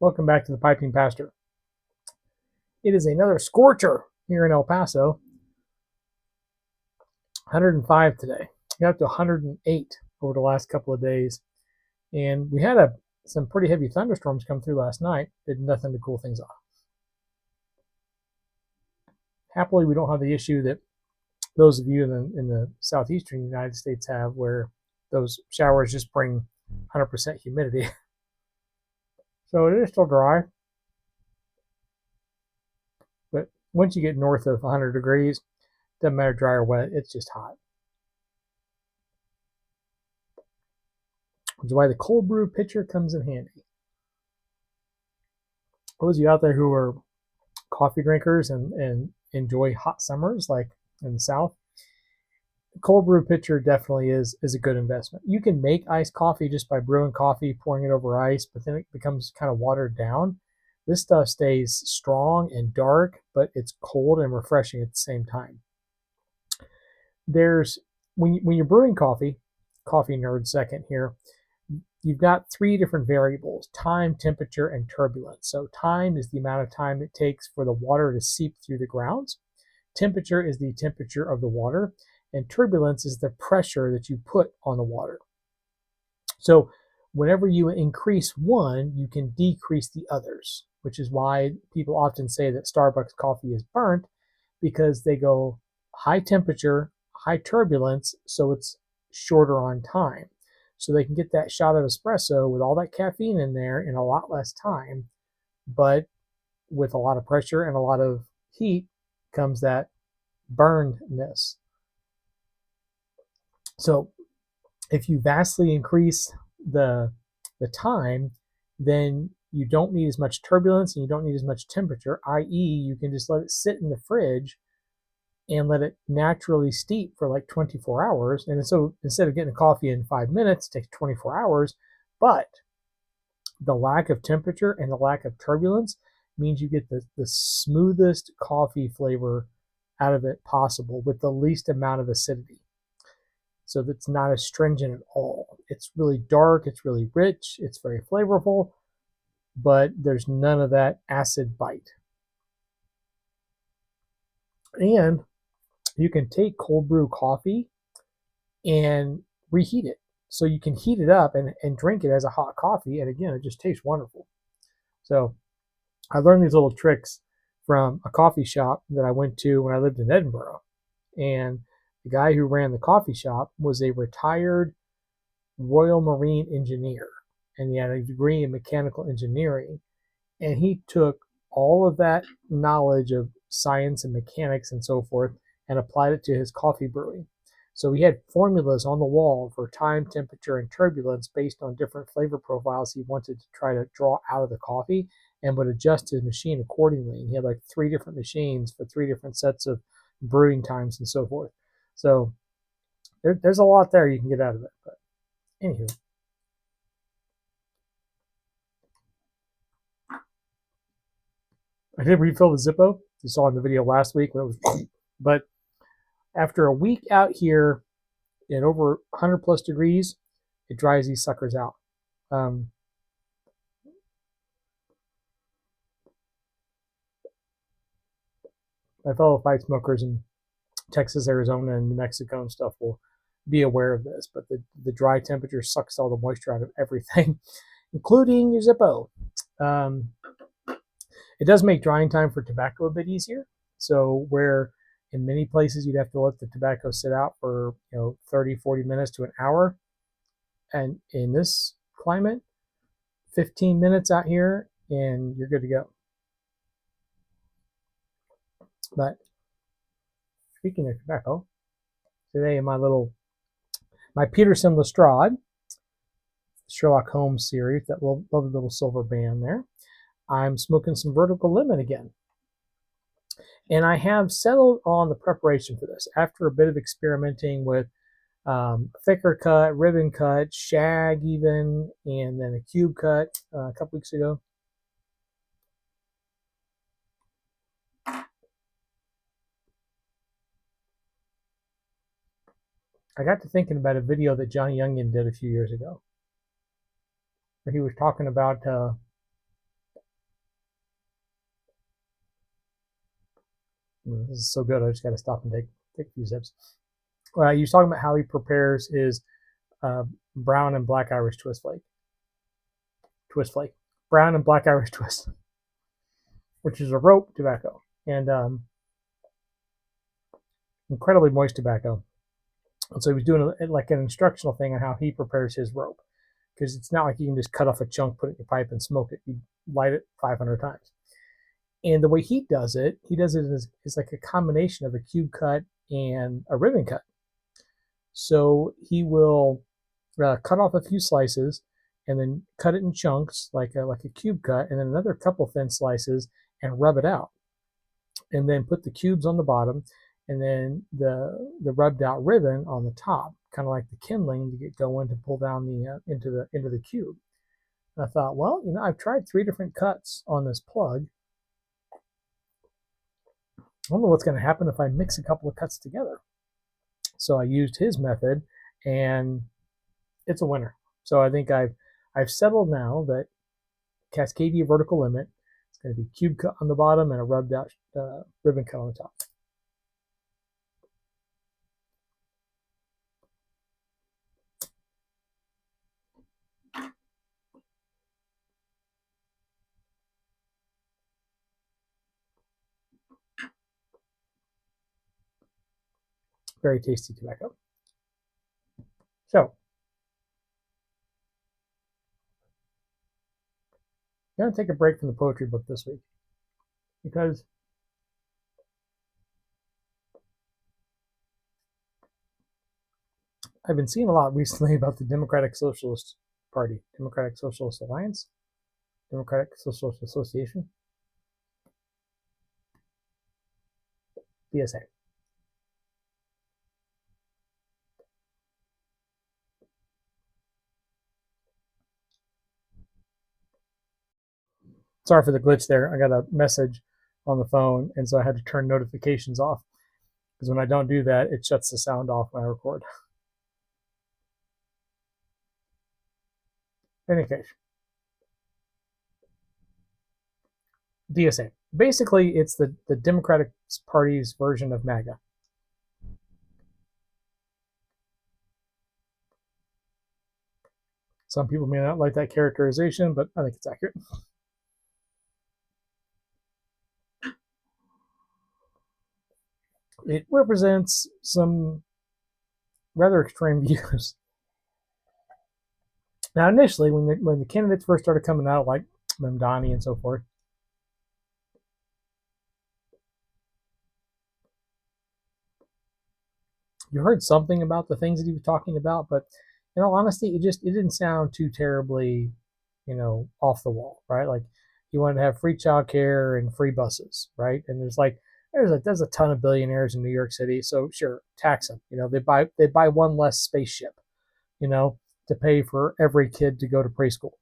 Welcome back to the Piping Pastor. It is another scorcher here in El Paso. 105 today. Got up to 108 over the last couple of days. And we had some pretty heavy thunderstorms come through last night. Did nothing to cool things off. Happily, we don't have the issue that those of you in the southeastern United States have, where those showers just bring 100% humidity. So it is still dry. But once you get north of 100 degrees, doesn't matter dry or wet, it's just hot. Which is why the cold brew pitcher comes in handy. Those of you out there who are coffee drinkers and enjoy hot summers like in the South, the cold brew pitcher definitely is a good investment. You can make iced coffee just by brewing coffee, pouring it over ice, but then it becomes kind of watered down. This stuff stays strong and dark, but it's cold and refreshing at the same time. There's when you're brewing coffee nerd second here, you've got three different variables: time, temperature, and turbulence. So time is the amount of time it takes for the water to seep through the grounds. Temperature is the temperature of the water, and turbulence is the pressure that you put on the water. So whenever you increase one, you can decrease the others, which is why people often say that Starbucks coffee is burnt, because they go high temperature, high turbulence, so it's shorter on time. So they can get that shot of espresso with all that caffeine in there in a lot less time, but with a lot of pressure and a lot of heat comes that burnedness. So if you vastly increase the time, then you don't need as much turbulence and you don't need as much temperature, i.e. you can just let it sit in the fridge and let it naturally steep for like 24 hours. And so instead of getting a coffee in 5 minutes, it takes 24 hours. But the lack of temperature and the lack of turbulence means you get the smoothest coffee flavor out of it possible with the least amount of acidity. So that's not astringent at all. It's really dark, it's really rich, it's very flavorful, but there's none of that acid bite. And you can take cold brew coffee and reheat it. So you can heat it up and drink it as a hot coffee. And again, it just tastes wonderful. So I learned these little tricks from a coffee shop that I went to when I lived in Edinburgh. And the guy who ran the coffee shop was a retired Royal Marine engineer. And he had a degree in mechanical engineering. And he took all of that knowledge of science and mechanics and so forth and applied it to his coffee brewing. So he had formulas on the wall for time, temperature, and turbulence based on different flavor profiles he wanted to try to draw out of the coffee, and would adjust his machine accordingly. And he had like 3 different machines for 3 different sets of brewing times and so forth. So there's a lot there you can get out of it. But anywho. I did refill the Zippo. You saw in the video last week when it was, but after a week out here in over 100 plus degrees, it dries these suckers out. My fellow fight smokers in Texas, Arizona, and New Mexico and stuff will be aware of this, but the dry temperature sucks all the moisture out of everything, including your Zippo. It does make drying time for tobacco a bit easier. So where in many places you'd have to let the tobacco sit out for 30, 40 minutes to an hour, and in this climate, 15 minutes out here and you're good to go. But speaking of tobacco, today in my Peterson Lestrade Sherlock Holmes series, that lovely little silver band there, I'm smoking some vertical lemon again. And I have settled on the preparation for this after a bit of experimenting with thicker cut, ribbon cut, shag even, and then a cube cut a couple weeks ago. I got to thinking about a video that Johnny Youngin did a few years ago, where he was talking about This is so good. I just got to stop and take a few sips. He was talking about how he prepares his uh, brown and black Irish twist flake, brown and black Irish twist, which is a rope tobacco and incredibly moist tobacco. And so he was doing like an instructional thing on how he prepares his rope, because it's not like you can just cut off a chunk, put it in your pipe, and smoke it. You light it 500 times. And the way he does it is like a combination of a cube cut and a ribbon cut. So he will cut off a few slices and then cut it in chunks like a cube cut, and then another couple thin slices and rub it out, and then put the cubes on the bottom, and then the rubbed out ribbon on the top, kind of like the kindling to get going to pull down the into the cube. And I thought, well, I've tried 3 different cuts on this plug. I wonder what's going to happen if I mix a couple of cuts together. So I used his method, and it's a winner. So I think I've settled now that Cascadia vertical limit is going to be cube cut on the bottom and a rubbed out ribbon cut on the top. Very tasty tobacco. So I'm going to take a break from the poetry book this week because I've been seeing a lot recently about the Democratic Socialist Party, Democratic Socialist Alliance, Democratic Socialist Association, DSA. Sorry for the glitch there. I got a message on the phone, and so I had to turn notifications off, because when I don't do that, it shuts the sound off when I record. In any case, DSA. Basically, it's the Democratic Party's version of MAGA. Some people may not like that characterization, but I think it's accurate. It represents some rather extreme views. Now, initially, when the candidates first started coming out, like Mamdani and so forth, you heard something about the things that he was talking about, but in all honesty, it didn't sound too terribly, off the wall, right? Like, you wanted to have free childcare and free buses, right? And there's a ton of billionaires in New York City, so sure, tax them. They buy one less spaceship, to pay for every kid to go to preschool.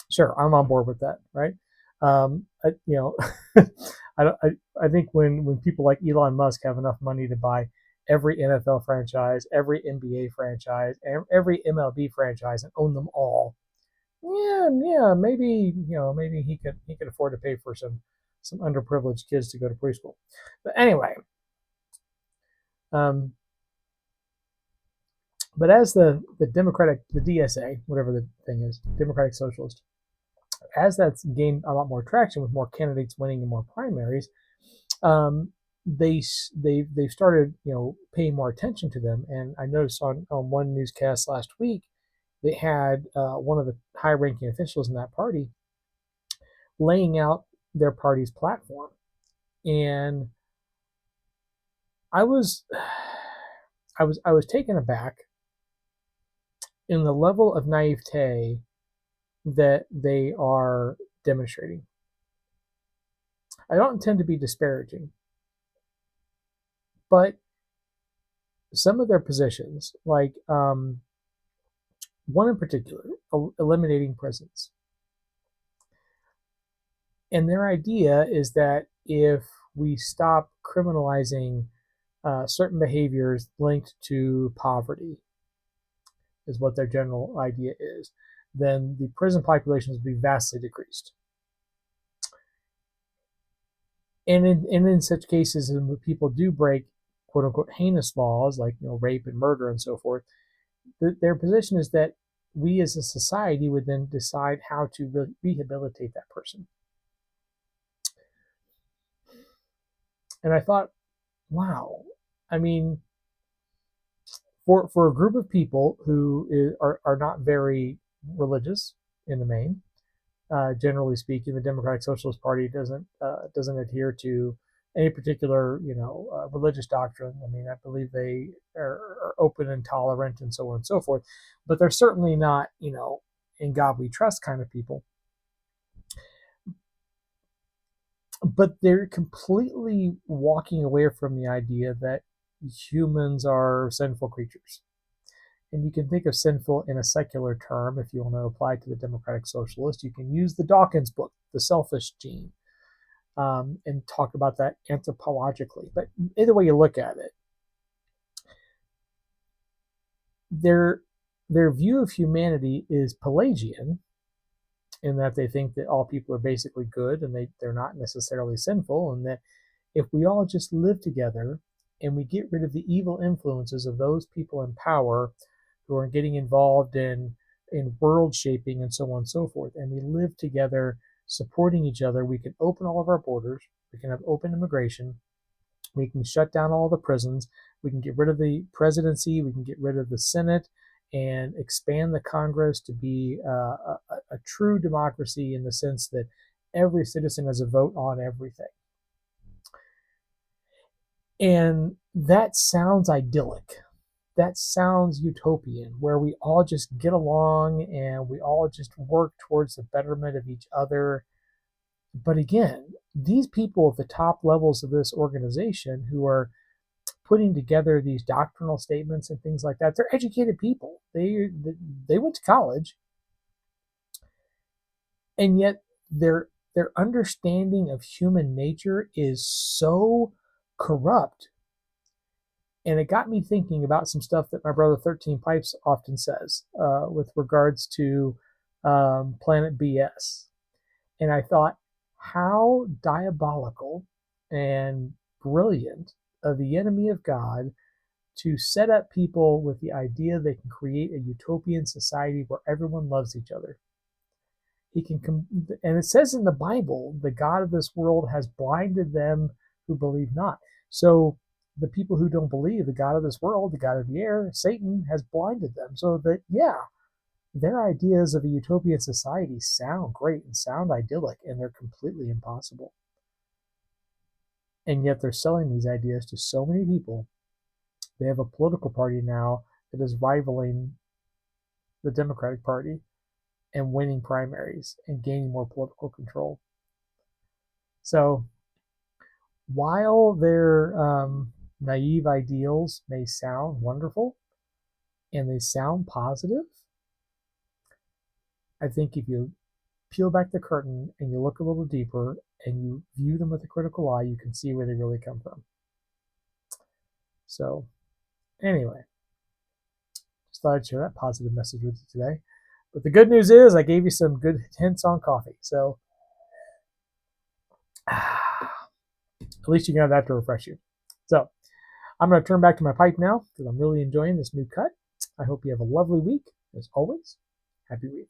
Sure, I'm on board with that, right? I think when people like Elon Musk have enough money to buy every NFL franchise, every NBA franchise, every MLB franchise, and own them all, yeah, maybe he could afford to pay for some underprivileged kids to go to preschool. But anyway, but as the DSA, whatever the thing is, Democratic Socialist, as that's gained a lot more traction with more candidates winning and more primaries, they've started paying more attention to them. And I noticed on one newscast last week, they had one of the high-ranking officials in that party laying out their party's platform, and I was taken aback in the level of naivete that they are demonstrating. I don't intend to be disparaging, but some of their positions, like one in particular, eliminating prisons, and their idea is that if we stop criminalizing certain behaviors linked to poverty, is what their general idea is, then the prison populations will be vastly decreased. And in such cases, when people do break quote unquote heinous laws like rape and murder and so forth, their position is that we as a society would then decide how to rehabilitate that person. And I thought, wow, I mean, for a group of people who are not very religious in the main, generally speaking, the Democratic Socialist Party doesn't adhere to any particular religious doctrine. I mean, I believe they are open and tolerant and so on and so forth, but they're certainly not in God we trust kind of people. But they're completely walking away from the idea that humans are sinful creatures. And you can think of sinful in a secular term if you want to apply to the Democratic Socialist. You can use the Dawkins book, The Selfish Gene, and talk about that anthropologically. But either way you look at it, their view of humanity is Pelagian, in that they think that all people are basically good and they're not necessarily sinful, and that if we all just live together and we get rid of the evil influences of those people in power who are getting involved in world shaping and so on and so forth, and we live together supporting each other, we can open all of our borders, we can have open immigration, we can shut down all the prisons, we can get rid of the presidency, we can get rid of the Senate, and expand the Congress to be a true democracy in the sense that every citizen has a vote on everything. And that sounds idyllic. That sounds utopian, where we all just get along and we all just work towards the betterment of each other. But again, these people at the top levels of this organization who are putting together these doctrinal statements and things like that, they're educated people. They went to college, and yet their understanding of human nature is so corrupt. And it got me thinking about some stuff that my brother 13 Pipes often says with regards to Planet BS. And I thought, how diabolical and brilliant of the enemy of God to set up people with the idea they can create a utopian society where everyone loves each other. He can, and it says in the Bible, the God of this world has blinded them who believe not. So the people who don't believe, the God of this world, the God of the air, Satan, has blinded them. So that, yeah, their ideas of a utopian society sound great and sound idyllic, and they're completely impossible. And yet they're selling these ideas to so many people. They have a political party now that is rivaling the Democratic Party and winning primaries and gaining more political control. So while their naive ideals may sound wonderful and they sound positive, I think if you peel back the curtain and you look a little deeper and you view them with a critical eye, you can see where they really come from. So anyway, just thought I'd share that positive message with you today. But the good news is I gave you some good hints on coffee. So at least you can have that to refresh you. So I'm going to turn back to my pipe now because I'm really enjoying this new cut. I hope you have a lovely week. As always, happy reading.